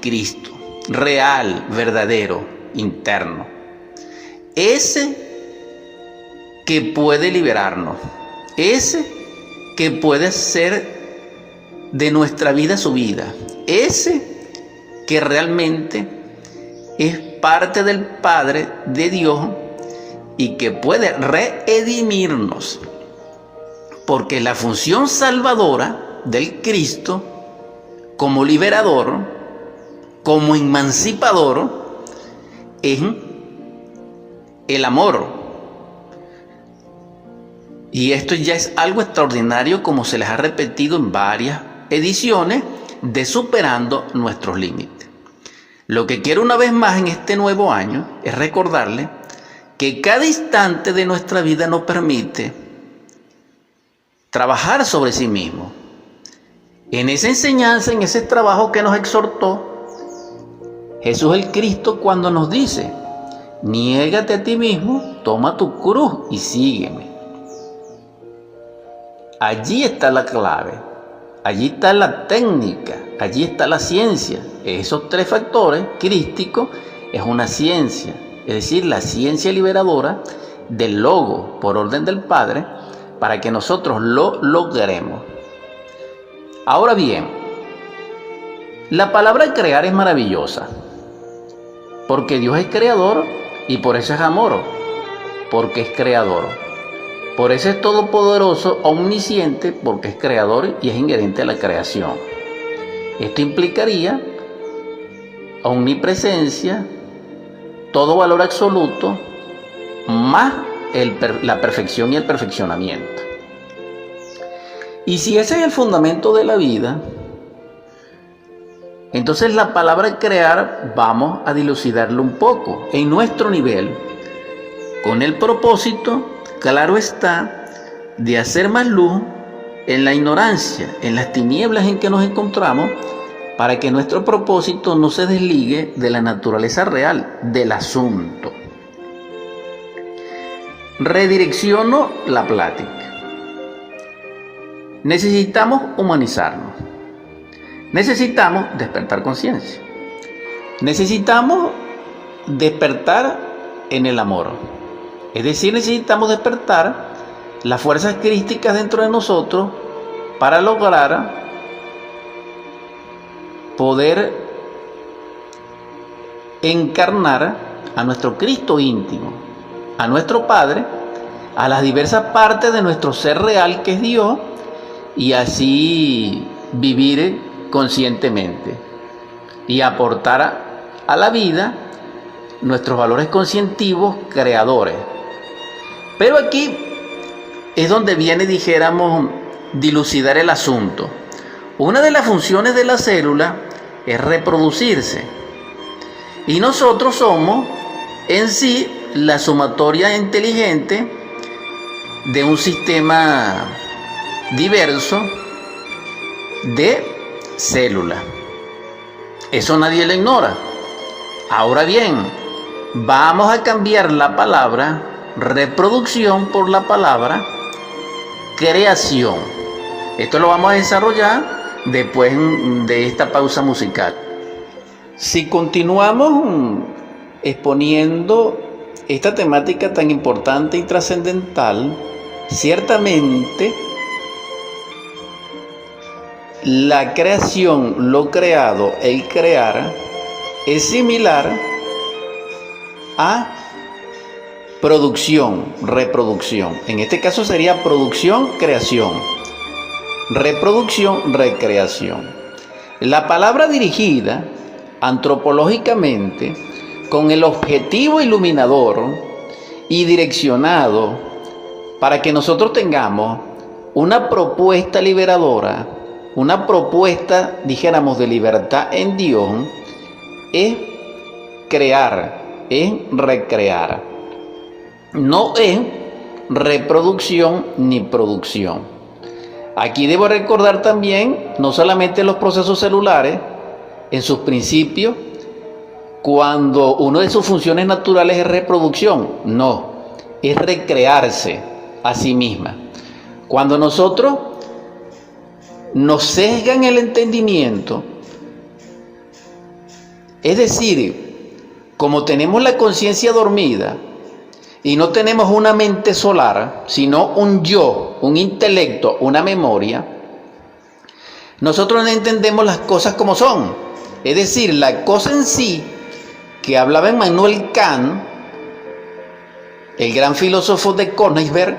Cristo, real, verdadero, interno. Ese que puede liberarnos, ese que puede ser de nuestra vida su vida, ese que realmente es parte del Padre de Dios y que puede redimirnos, porque la función salvadora del Cristo como liberador, como emancipador, es el amor. Y esto ya es algo extraordinario, como se les ha repetido en varias ediciones de Superando Nuestros Límites. Lo que quiero una vez más en este nuevo año es recordarles que cada instante de nuestra vida nos permite trabajar sobre sí mismo. En esa enseñanza, en ese trabajo que nos exhortó Jesús el Cristo cuando nos dice: niégate a ti mismo, toma tu cruz y sígueme. Allí está la clave, allí está la técnica, allí está la ciencia. Esos tres factores crísticos es una ciencia, es decir, la ciencia liberadora del Logos por orden del Padre, para que nosotros lo logremos. Ahora bien, la palabra crear es maravillosa, porque Dios es creador y por eso es amor, porque es creador. Por eso es todopoderoso, omnisciente, porque es creador y es inherente a la creación. Esto implicaría omnipresencia, todo valor absoluto, más la perfección y el perfeccionamiento. Y si ese es el fundamento de la vida, entonces la palabra crear vamos a dilucidarlo un poco en nuestro nivel, con el propósito, claro está, de hacer más luz en la ignorancia, en las tinieblas en que nos encontramos, para que nuestro propósito no se desligue de la naturaleza real del asunto. Redirecciono la plática. Necesitamos humanizarnos. Necesitamos despertar conciencia. Necesitamos despertar en el amor. Es decir, necesitamos despertar las fuerzas crísticas dentro de nosotros para lograr poder encarnar a nuestro Cristo íntimo, a nuestro Padre, a las diversas partes de nuestro ser real que es Dios, y así vivir conscientemente y aportar a la vida nuestros valores conscientivos creadores. Pero aquí es donde viene, dijéramos, dilucidar el asunto. Una de las funciones de la célula es reproducirse, y nosotros somos en sí la sumatoria inteligente de un sistema diverso de células. Eso nadie lo ignora. Ahora bien, vamos a cambiar la palabra reproducción por la palabra creación. Esto lo vamos a desarrollar después de esta pausa musical. Si continuamos exponiendo esta temática tan importante y trascendental, ciertamente la creación, lo creado, el crear, es similar a producción, reproducción. En este caso sería producción, creación, reproducción, recreación. La palabra dirigida antropológicamente con el objetivo iluminador y direccionado para que nosotros tengamos una propuesta liberadora, una propuesta, dijéramos, de libertad en Dios, es crear, es recrear. No es reproducción ni producción. Aquí debo recordar también no solamente los procesos celulares en sus principios, cuando una de sus funciones naturales es reproducción, no, es recrearse a sí misma. Cuando nosotros nos sesgan el entendimiento Es decir, como tenemos la conciencia dormida y no tenemos una mente solar, sino un yo, un intelecto, una memoria, nosotros no entendemos las cosas como son. Es decir, la cosa en sí, que hablaba Immanuel Kant, el gran filósofo de Königsberg,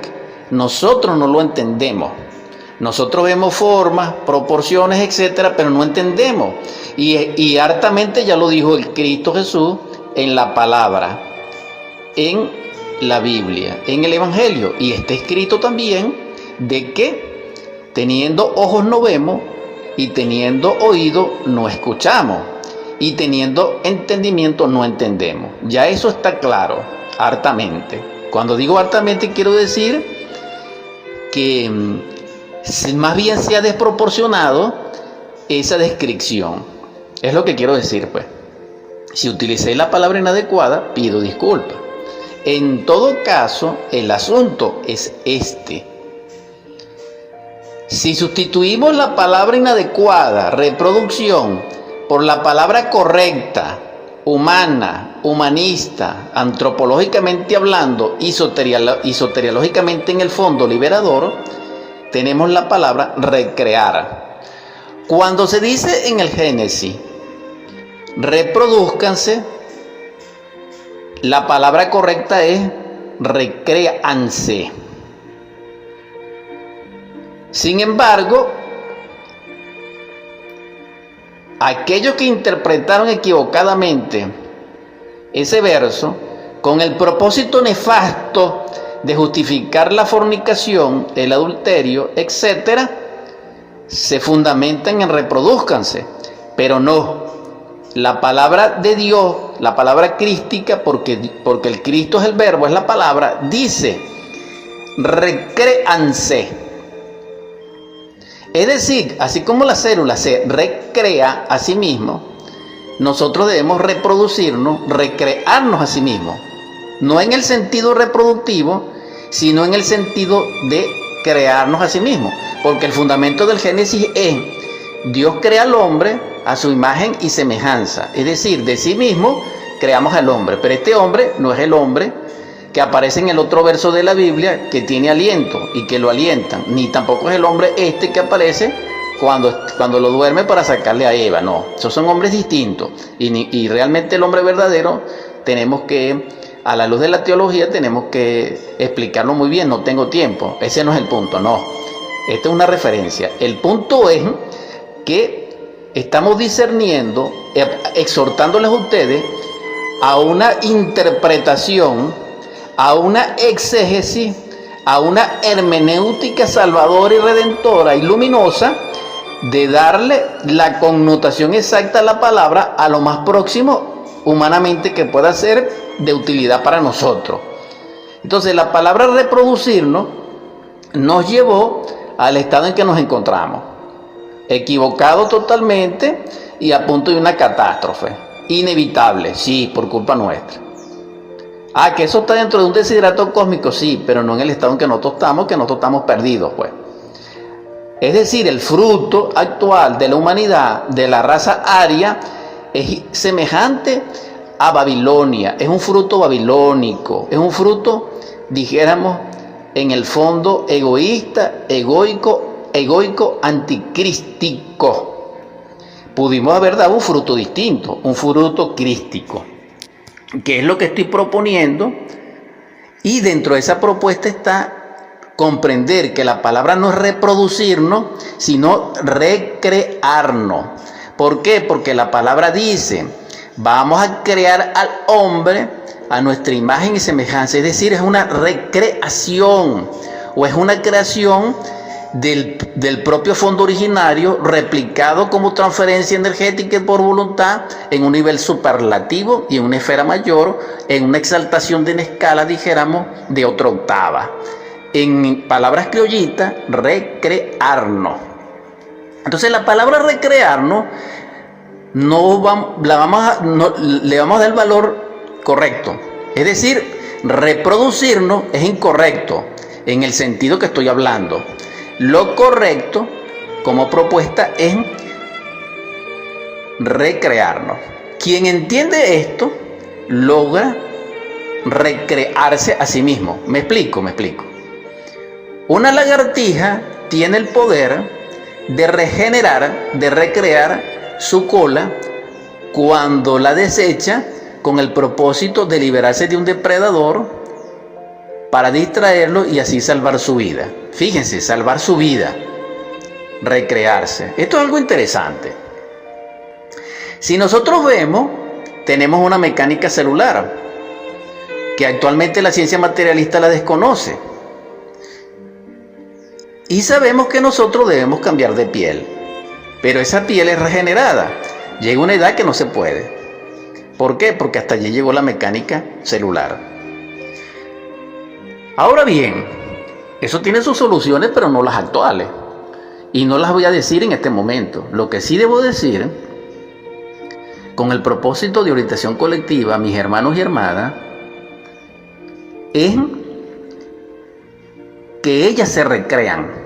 nosotros no lo entendemos. Nosotros vemos formas, proporciones, etcétera, pero no entendemos. Y hartamente ya lo dijo el Cristo Jesús en la palabra, en la Biblia, en el Evangelio. Y está escrito también de que teniendo ojos no vemos y teniendo oído no escuchamos y teniendo entendimiento no entendemos. Ya eso está claro, hartamente. Cuando digo hartamente quiero decir que más bien se ha desproporcionado esa descripción. Es lo que quiero decir, pues. Si utilicé la palabra inadecuada, pido disculpas. En todo caso, el asunto es este. Si sustituimos la palabra inadecuada, reproducción, por la palabra correcta, humana, humanista, antropológicamente hablando y soteriológicamente en el fondo liberador, tenemos la palabra recrear. Cuando se dice en el Génesis, reproduzcanse, la palabra correcta es recréanse. Sin embargo, aquellos que interpretaron equivocadamente ese verso con el propósito nefasto de justificar la fornicación, el adulterio, etc., se fundamentan en reproduzcanse, pero no. La palabra de Dios, la palabra crística, porque el Cristo es el verbo, es la palabra, dice recréanse. Es decir, así como la célula se recrea a sí mismo, nosotros debemos reproducirnos, recrearnos a sí mismos. No en el sentido reproductivo, sino en el sentido de crearnos a sí mismos. Porque el fundamento del Génesis es: Dios crea al hombre a su imagen y semejanza. Es decir, de sí mismo creamos al hombre. Pero este hombre no es el hombre que aparece en el otro verso de la Biblia, que tiene aliento y que lo alientan. Ni tampoco es el hombre este que aparece cuando lo duerme para sacarle a Eva. No, esos son hombres distintos. Y realmente el hombre verdadero tenemos que, a la luz de la teología, tenemos que explicarlo muy bien. No tengo tiempo. Ese no es el punto, no. Esta es una referencia. El punto es que estamos discerniendo, exhortándoles a ustedes a una interpretación, a una exégesis, a una hermenéutica salvadora y redentora y luminosa, de darle la connotación exacta a la palabra a lo más próximo humanamente que pueda ser de utilidad para nosotros. Entonces, la palabra reproducirnos nos llevó al estado en que nos encontramos, equivocado totalmente y a punto de una catástrofe inevitable, sí, por culpa nuestra. Que eso está dentro de un desidrato cósmico, sí, pero no en el estado en que nosotros estamos perdidos, pues. Es decir, el fruto actual de la humanidad, de la raza aria, es semejante a Babilonia, es un fruto babilónico, es un fruto, dijéramos, en el fondo egoísta, egoico, anticrístico. Pudimos haber dado un fruto distinto, un fruto crístico, que es lo que estoy proponiendo, y dentro de esa propuesta está comprender que la palabra no es reproducirnos, sino recrearnos. ¿Por qué? Porque la palabra dice: vamos a crear al hombre a nuestra imagen y semejanza. Es decir, es una recreación, o es una creación del propio fondo originario, replicado como transferencia energética por voluntad en un nivel superlativo y en una esfera mayor, en una exaltación de una escala, dijéramos, de otra octava. En palabras criollitas, recrearnos. Entonces, la palabra recrearnos le vamos a dar el valor correcto. Es decir, reproducirnos es incorrecto en el sentido que estoy hablando. Lo correcto como propuesta es recrearnos. quien entiende esto logra recrearse a sí mismo. Me explico. Una lagartija tiene el poder de regenerar, de recrear su cola cuando la desecha con el propósito de liberarse de un depredador para distraerlo y así salvar su vida. Fíjense, salvar su vida, recrearse. Esto es algo interesante. Si nosotros vemos, tenemos una mecánica celular que actualmente la ciencia materialista la desconoce. Y sabemos que nosotros debemos cambiar de piel, pero esa piel es regenerada. Llega una edad que no se puede. ¿Por qué? Porque hasta allí llegó la mecánica celular. Ahora bien, eso tiene sus soluciones, pero no las actuales. Y no las voy a decir en este momento. Lo que sí debo decir, con el propósito de orientación colectiva, mis hermanos y hermanas, es que ellas se recrean.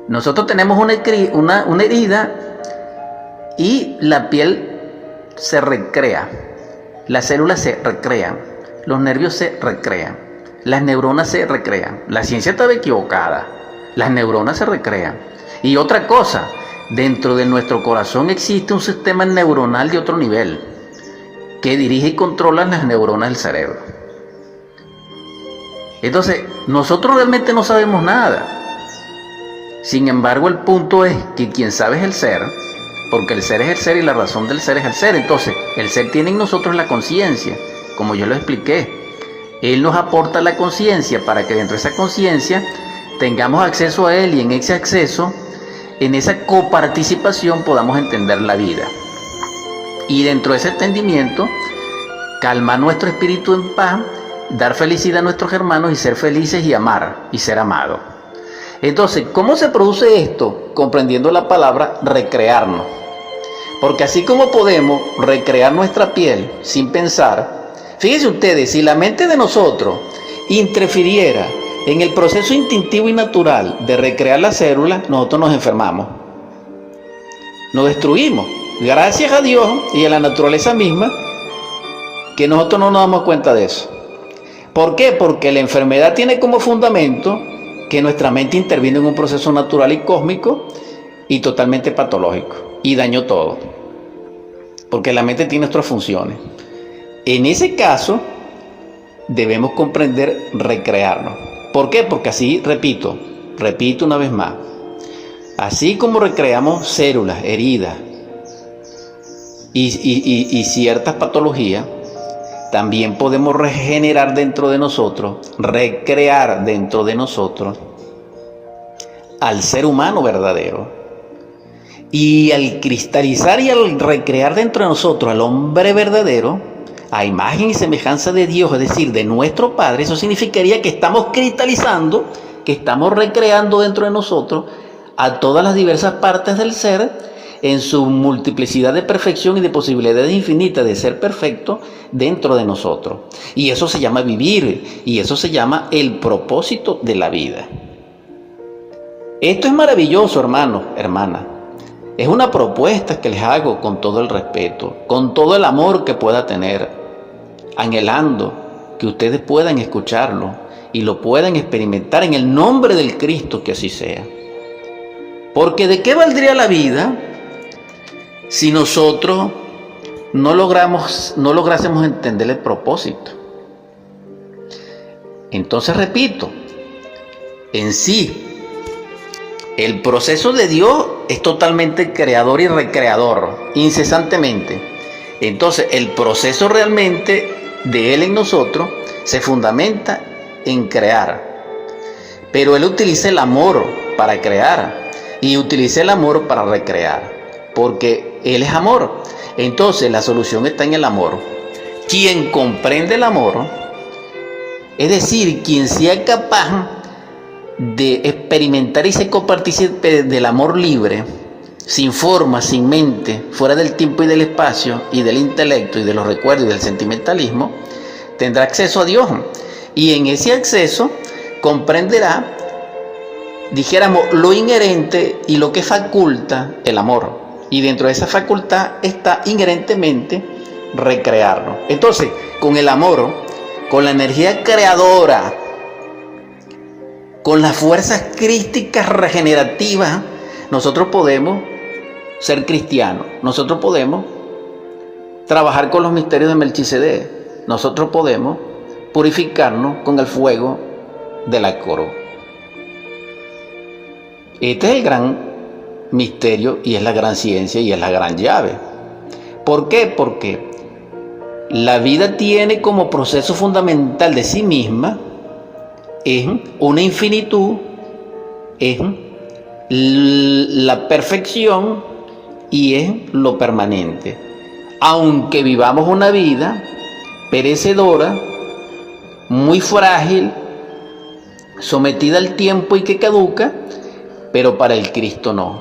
Nosotros tenemos una herida y la piel se recrea, las células se recrean, los nervios se recrean, las neuronas se recrean. La ciencia estaba equivocada, las neuronas se recrean. Y otra cosa, dentro de nuestro corazón existe un sistema neuronal de otro nivel que dirige y controla las neuronas del cerebro. Entonces, nosotros realmente no sabemos nada. Sin embargo, el punto es que quien sabe es el ser, porque el ser es el ser y la razón del ser es el ser. Entonces, el ser tiene en nosotros la conciencia, como yo lo expliqué. Él nos aporta la conciencia para que dentro de esa conciencia tengamos acceso a él y en ese acceso, en esa coparticipación podamos entender la vida. Y dentro de ese entendimiento, calmar nuestro espíritu en paz, dar felicidad a nuestros hermanos y ser felices y amar y ser amados. Entonces, ¿cómo se produce esto? Comprendiendo la palabra recrearnos. Porque así como podemos recrear nuestra piel sin pensar, fíjense ustedes, si la mente de nosotros interfiriera en el proceso instintivo y natural de recrear las células, nosotros nos enfermamos. Nos destruimos. Gracias a Dios y a la naturaleza misma, que nosotros no nos damos cuenta de eso. ¿Por qué? Porque la enfermedad tiene como fundamento que nuestra mente intervino en un proceso natural y cósmico y totalmente patológico y dañó todo, porque la mente tiene otras funciones. En ese caso debemos comprender recrearnos. ¿Por qué? Porque así, repito una vez más, así como recreamos células, heridas y ciertas patologías, también podemos regenerar dentro de nosotros, recrear dentro de nosotros al ser humano verdadero. Y al cristalizar y al recrear dentro de nosotros al hombre verdadero, a imagen y semejanza de Dios, es decir, de nuestro Padre, eso significaría que estamos cristalizando, que estamos recreando dentro de nosotros a todas las diversas partes del ser, en su multiplicidad de perfección y de posibilidades infinitas de ser perfecto dentro de nosotros. Y eso se llama vivir, y eso se llama el propósito de la vida. Esto es maravilloso, hermanos, hermanas. Es una propuesta que les hago con todo el respeto, con todo el amor que pueda tener, anhelando que ustedes puedan escucharlo y lo puedan experimentar en el nombre del Cristo, que así sea. Porque ¿de qué valdría la vida si nosotros no lográsemos entender el propósito? Entonces, repito, en sí, el proceso de Dios es totalmente creador y recreador, incesantemente. Entonces, el proceso realmente de Él en nosotros se fundamenta en crear. Pero Él utiliza el amor para crear y utiliza el amor para recrear, porque Él es amor. Entonces la solución está en el amor. Quien comprende el amor, es decir, quien sea capaz de experimentar y se copartícipe del amor libre, sin forma, sin mente, fuera del tiempo y del espacio y del intelecto y de los recuerdos y del sentimentalismo, tendrá acceso a Dios. Y en ese acceso comprenderá, dijéramos, lo inherente y lo que faculta el amor. Y dentro de esa facultad está inherentemente recrearnos. Entonces, con el amor, con la energía creadora, con las fuerzas crísticas regenerativas, nosotros podemos ser cristianos. Nosotros podemos trabajar con los misterios de Melquisedec. Nosotros podemos purificarnos con el fuego de la cruz. Este es el gran misterio y es la gran ciencia y es la gran llave. ¿Por qué? Porque la vida tiene como proceso fundamental de sí misma es una infinitud, es la perfección y es lo permanente. Aunque vivamos una vida perecedora, muy frágil, sometida al tiempo y que caduca, pero para el Cristo no.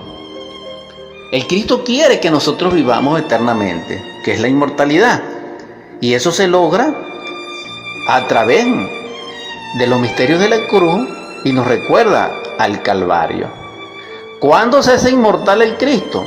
El Cristo quiere que nosotros vivamos eternamente, que es la inmortalidad. Y eso se logra a través de los misterios de la cruz y nos recuerda al Calvario. ¿Cuándo se hace inmortal el Cristo?